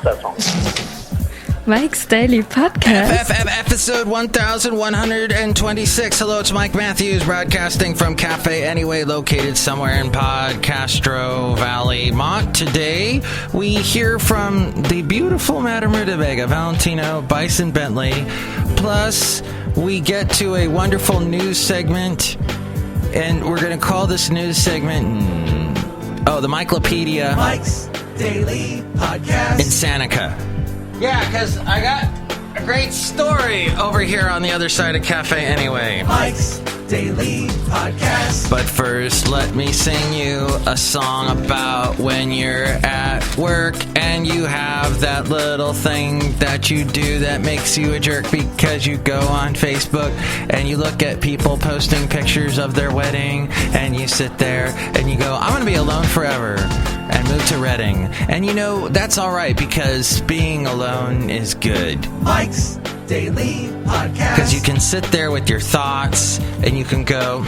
that song. Mike's Daily Podcast. Episode 1126. Hello, it's Mike Matthews broadcasting from Cafe Anyway, located somewhere in Podcastro Valley, Mont. Today, we hear from the beautiful Madame Rootabega, Valentino, Bison Bentley. Plus, we get to a wonderful news segment, and we're going to call this news segment, the MIKELOPEDIA Mike's Daily Podcast Insanica. Yeah, because I got a great story over here on the other side of Cafe Anyway. Mike's Daily Podcast. But first, let me sing you a song about when you're at work and you have that little thing that you do that makes you a jerk because you go on Facebook and you look at people posting pictures of their wedding and you sit there and you go, I'm going to be alone forever and move to Reading. And you know, that's all right because being alone is good. Mike's Daily Podcast. Because you can sit there with your thoughts and you can go,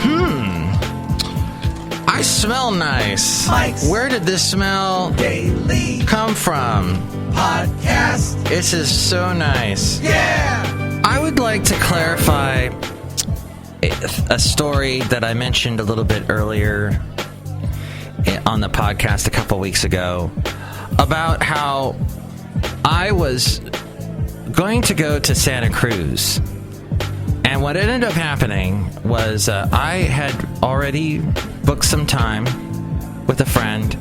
I smell nice. Mike's Where did this smell Daily come from? Podcast. This is so nice. Yeah! I would like to clarify a story that I mentioned a little bit earlier on the podcast a couple weeks ago about how I was going to go to Santa Cruz. And what ended up happening was I had already booked some time with a friend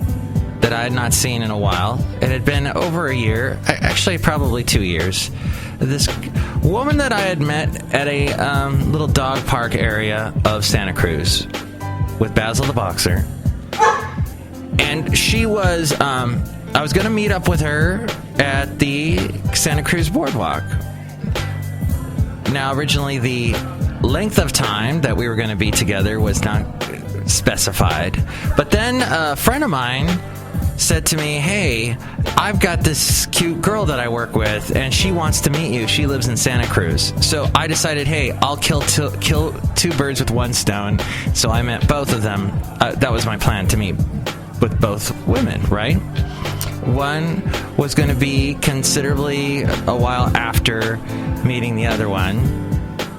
that I had not seen in a while. It had been over a year, actually probably 2 years. This woman that I had met at a little dog park area of Santa Cruz with Basil the Boxer. And she was, I was going to meet up with her at the Santa Cruz Boardwalk. Now, originally, the length of time that we were going to be together was not specified. But then a friend of mine said to me, hey, I've got this cute girl that I work with, and she wants to meet you. She lives in Santa Cruz. So I decided, hey, I'll kill two birds with one stone. So I met both of them. That was my plan, to meet with both women, right? One was going to be considerably a while after meeting the other one.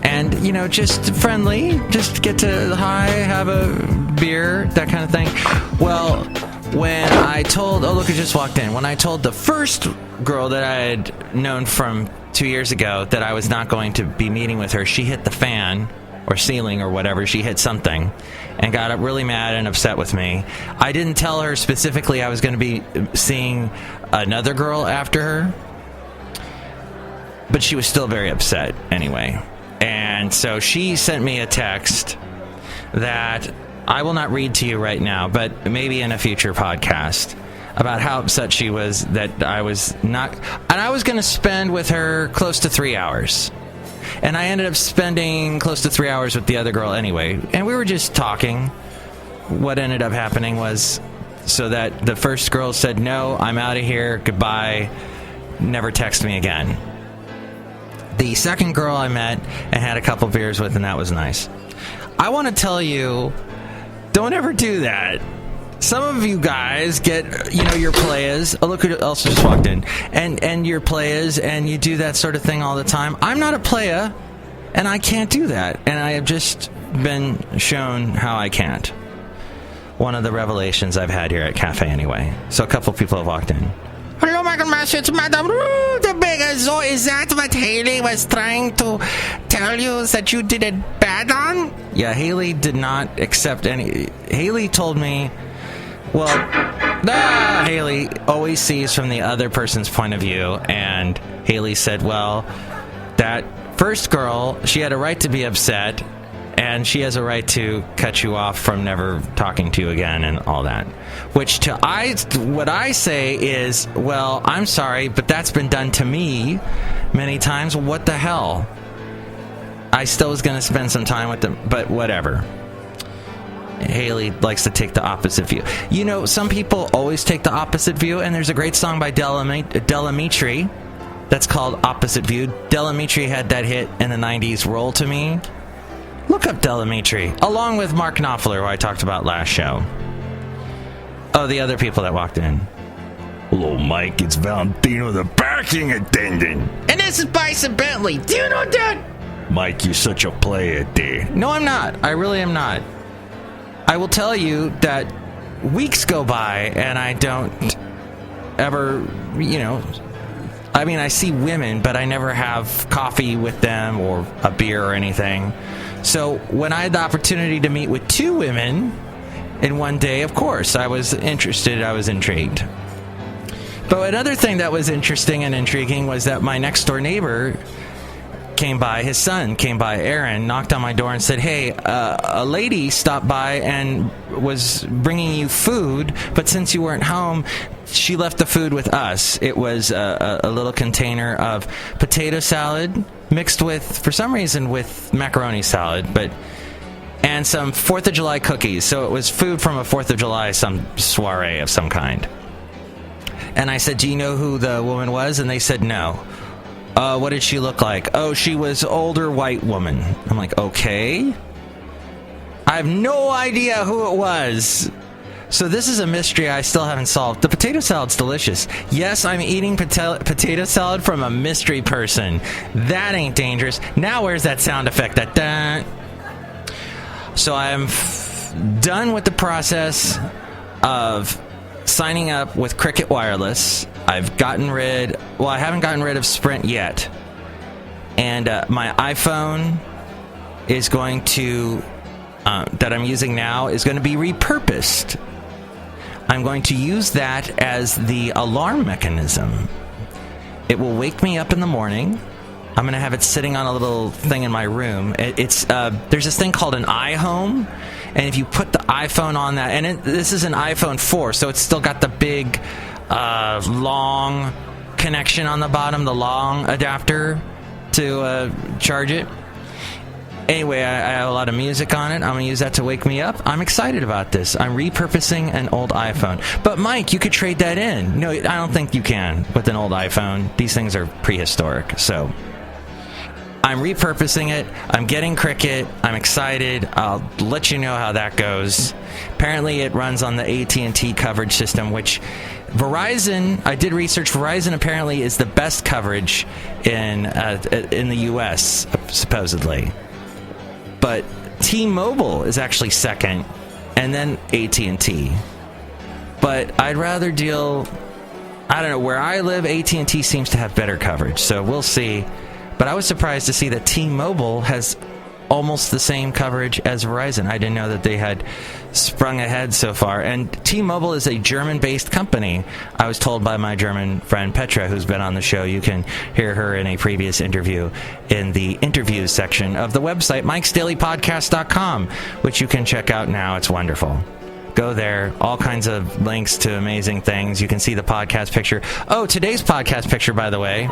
And, you know, just friendly, just get to hi, have a beer, that kind of thing. Well, when I told, oh, look, I just walked in. When I told the first girl that I had known from 2 years ago that I was not going to be meeting with her, she hit the fan or ceiling or whatever. She hit something and got really mad and upset with me. I didn't tell her specifically I was going to be seeing another girl after her, but she was still very upset anyway. And so she sent me a text that I will not read to you right now, but maybe in a future podcast, about how upset she was that I was not, and I was going to spend with her close to 3 hours. And I ended up spending close to 3 hours with the other girl anyway. And we were just talking. What ended up happening was, so that the first girl said, no, I'm out of here, goodbye, never text me again. The second girl I met and had a couple beers with, and that was nice. I want to tell you, don't ever do that. Some of you guys get, you know, your playas. Oh, look who else just walked in. And your playas, and you do that sort of thing all the time. I'm not a playa, and I can't do that. And I have just been shown how I can't. One of the revelations I've had here at Cafe Anyway. So a couple people have walked in. Hello, Michael Master. It's Madame Rootabega. So is that what Haley was trying to tell you that you did it bad on? Yeah, Haley did not accept any. Haley told me, well, Haley always sees from the other person's point of view. And Haley said, well, that first girl, she had a right to be upset. And she has a right to cut you off from never talking to you again and all that. Which what I say is, well, I'm sorry, but that's been done to me many times. What the hell? I still was going to spend some time with them, but whatever. Haley likes to take the opposite view. You know, some people always take the opposite view, and there's a great song by Delamitri that's called Opposite View. Delamitri had that hit in the 90s, Roll to Me. Look up Delamitri, along with Mark Knopfler, who I talked about last show. Oh, the other people that walked in. Hello, Mike. It's Valentino, the parking attendant. And this is Bison Bentley. Do you know that? Mike, you're such a player, dude. No, I'm not. I really am not. I will tell you that weeks go by and I don't ever, I mean, I see women, but I never have coffee with them or a beer or anything. So when I had the opportunity to meet with two women in one day, of course, I was interested. I was intrigued. But another thing that was interesting and intriguing was that my next door neighbor came by, his son came by, Aaron, knocked on my door and said, hey, a lady stopped by and was bringing you food, but since you weren't home, she left the food with us. It was a little container of potato salad mixed with, for some reason, with macaroni salad, and some 4th of July cookies. So it was food from a 4th of July, some soiree of some kind. And I said, do you know who the woman was? And they said, no. What did she look like? Oh, she was older white woman. I'm like, okay. I have no idea who it was. So this is a mystery I still haven't solved. The potato salad's delicious. Yes, I'm eating potato salad from a mystery person. That ain't dangerous. Now where's that sound effect? That. So I'm done with the process of signing up with Cricket Wireless. I haven't gotten rid of Sprint yet. And my iPhone is going to, that I'm using now, is going to be repurposed. I'm going to use that as the alarm mechanism. It will wake me up in the morning. I'm going to have it sitting on a little thing in my room. There's this thing called an iHome. And if you put the iPhone on that, and this is an iPhone 4, so it's still got the big, long connection on the bottom, the long adapter to charge it. Anyway, I have a lot of music on it. I'm going to use that to wake me up. I'm excited about this. I'm repurposing an old iPhone. But, Mike, you could trade that in. No, I don't think you can with an old iPhone. These things are prehistoric, so I'm repurposing it. I'm getting Cricket. I'm excited. I'll let you know how that goes. Apparently, it runs on the AT&T coverage system, which Verizon, I did research. Verizon apparently is the best coverage in the U.S., supposedly. But T-Mobile is actually second, and then AT&T. But I'd rather deal, I don't know, where I live, AT&T seems to have better coverage, so we'll see. But I was surprised to see that T-Mobile has almost the same coverage as Verizon. I didn't know that they had sprung ahead so far. And T-Mobile is a German-based company. I was told by my German friend Petra, who's been on the show. You can hear her in a previous interview in the interviews section of the website, MIKEs-DAILY-PODCAST.com, which you can check out now. It's wonderful. Go there. All kinds of links to amazing things. You can see the podcast picture. Oh, today's podcast picture, by the way.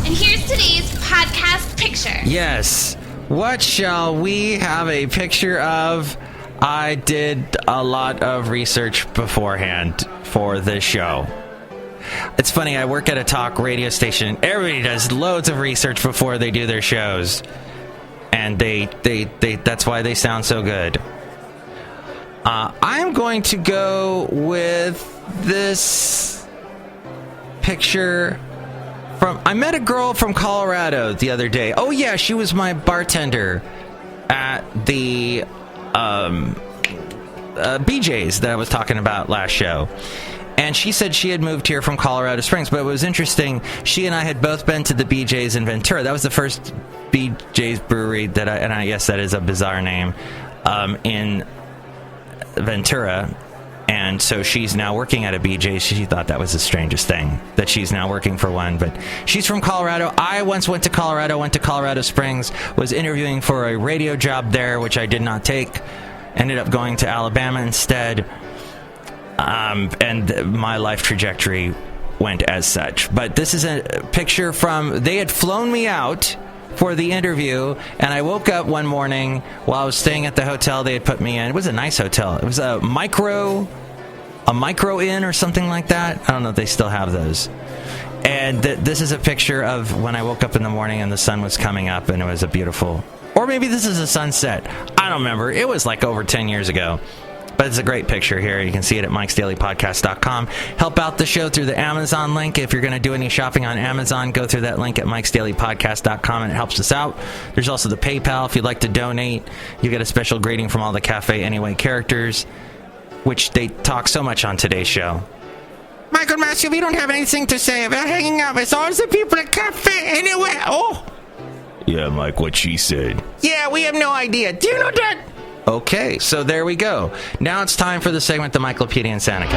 And here's today's podcast picture. Yes. What shall we have a picture of? I did a lot of research beforehand for this show. It's funny, I work at a talk radio station. Everybody does loads of research before they do their shows. And they that's why they sound so good. I'm going to go with this picture. I met a girl from Colorado the other day. Oh, yeah, she was my bartender at the BJ's that I was talking about last show. And she said she had moved here from Colorado Springs. But it was interesting. She and I had both been to the BJ's in Ventura. That was the first BJ's brewery and I guess that is a bizarre name, in Ventura. And so she's now working at a BJ's. She thought that was the strangest thing, that she's now working for one. But she's from Colorado. I once went to Colorado Springs, was interviewing for a radio job there, which I did not take. Ended up going to Alabama instead. And my life trajectory went as such. But this is a picture from, they had flown me out for the interview, and I woke up one morning while I was staying at the hotel they had put me in. It was a nice hotel. It was a micro inn or something like that. I don't know if they still have those. And this is a picture of when I woke up in the morning and the sun was coming up, and it was a beautiful, or maybe this is a sunset. I don't remember. It was like over 10 years ago. But it's a great picture here. You can see it at MIKES-DAILY-PODCAST.com. Help out the show through the Amazon link. If you're going to do any shopping on Amazon, go through that link at MIKES-DAILY-PODCAST.com, and it helps us out. There's also the PayPal. If you'd like to donate, you get a special greeting from all the Cafe Anyway characters, which they talk so much on today's show. Michael Matthew, we don't have anything to say about hanging out with all the people at Cafe Anyway. Oh! Yeah, Mike, what she said. Yeah, we have no idea. Do you know that? Okay, so there we go. Now it's time for the segment, the MIKELOPEDIA Insanica.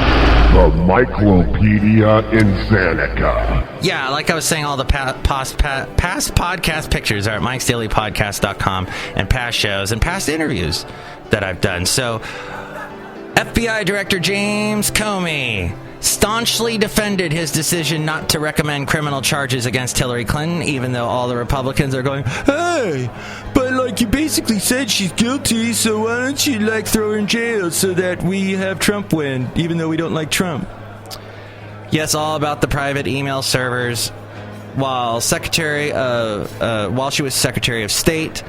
The MIKELOPEDIA Insanica. Yeah, like I was saying, all the past podcast pictures are at MIKES-DAILY-PODCAST.com, and past shows and past interviews that I've done. So, FBI Director James Comey staunchly defended his decision not to recommend criminal charges against Hillary Clinton, even though all the Republicans are going, hey, but like you basically said she's guilty, so why don't you throw her in jail so that we have Trump win, even though we don't like Trump. Yes, all about the private email servers. While she was Secretary of State,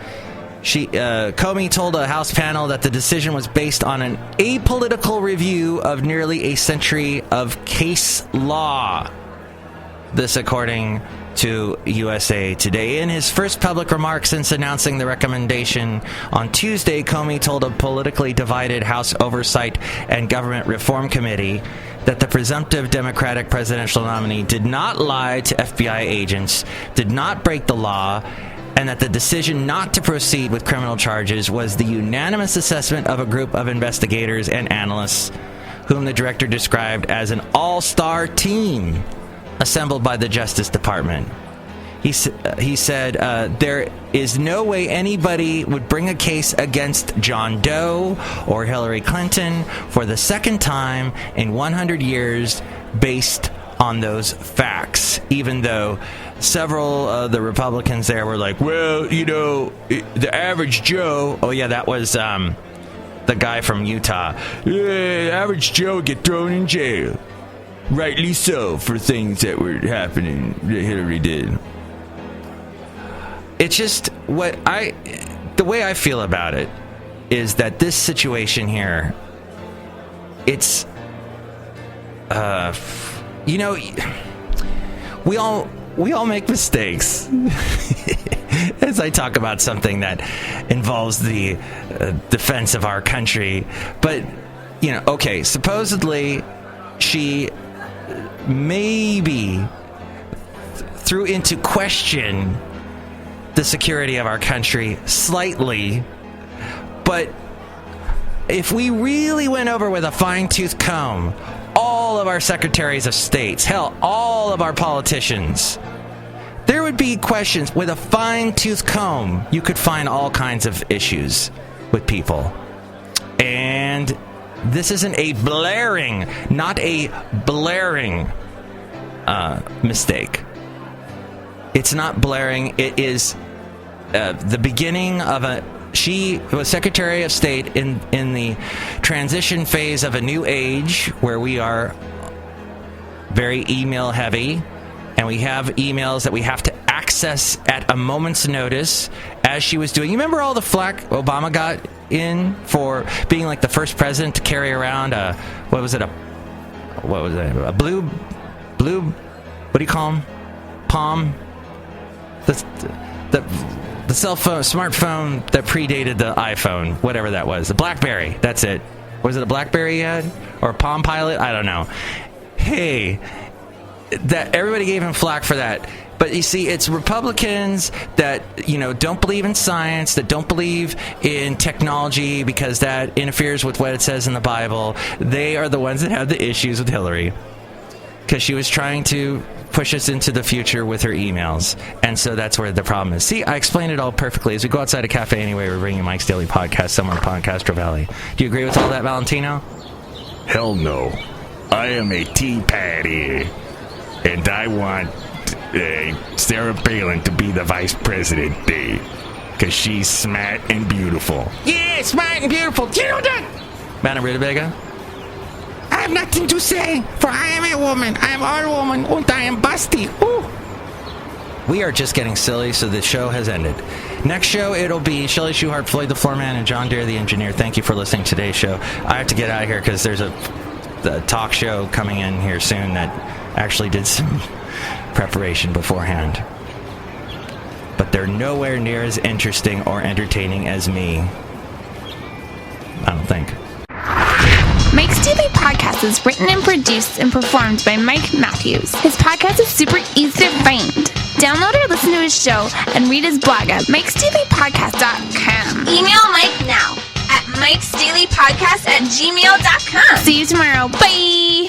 Comey told a House panel that the decision was based on an apolitical review of nearly a century of case law. This according to USA Today. In his first public remarks since announcing the recommendation on Tuesday, Comey told a politically divided House Oversight and Government Reform Committee that the presumptive Democratic presidential nominee did not lie to FBI agents, did not break the law, and that the decision not to proceed with criminal charges was the unanimous assessment of a group of investigators and analysts whom the director described as an all-star team assembled by the Justice Department. He said, there is no way anybody would bring a case against John Doe or Hillary Clinton for the second time in 100 years based on those facts, even though several of the Republicans there were like, well, the average Joe, oh yeah, that was the guy from Utah, average Joe would get thrown in jail, rightly so, for things that were happening that Hillary did. It's just the way I feel about it is that this situation here, it's we all make mistakes as I talk about something that involves the defense of our country. But, okay, supposedly she maybe threw into question the security of our country slightly. But if we really went over with a fine-tooth comb all of our secretaries of states, hell, all of our politicians, there would be questions. With a fine-tooth comb, you could find all kinds of issues with people. And this isn't a blaring mistake. It's not blaring. It is the beginning of she was Secretary of State in the transition phase of a new age where we are very email heavy, and we have emails that we have to access at a moment's notice, as she was doing. You remember all the flack Obama got in for being like the first president to carry around a blue, what do you call them? Palm? The cell phone, smartphone that predated the iPhone, whatever that was. The BlackBerry, that's it. Was it a BlackBerry he had? Or a Palm Pilot? I don't know. Hey, that everybody gave him flack for that. But you see, it's Republicans that, don't believe in science, that don't believe in technology because that interferes with what it says in the Bible. They are the ones that have the issues with Hillary, because she was trying to push us into the future with her emails. And so that's where the problem is. See, I explained it all perfectly. As we go outside a cafe anyway, we're bringing Mike's Daily Podcast somewhere in Podcastro Valley. Do you agree with all that, Valentino? Hell no. I am a tea patty, and I want Sarah Palin to be the vice president because she's smart and beautiful. Yeah, smart and beautiful. Do you know that? Madame Rootabega? I have nothing to say, for I am a woman. I am our woman, and I am busty. Ooh. We are just getting silly, so the show has ended. Next show, it'll be Chely Shoehart, Floyd the Floorman, and John Deere the Engineer. Thank you for listening to today's show. I have to get out of here because there's the talk show coming in here soon that actually did some preparation beforehand. But they're nowhere near as interesting or entertaining as me. I don't think. Mike's Daily Podcast is written and produced and performed by Mike Matthews. His podcast is super easy to find. Download or listen to his show and read his blog at MIKEs-DAILY-PODCAST.com. Email Mike now at MIKEs-DAILY-PODCAST@gmail.com. See you tomorrow. Bye!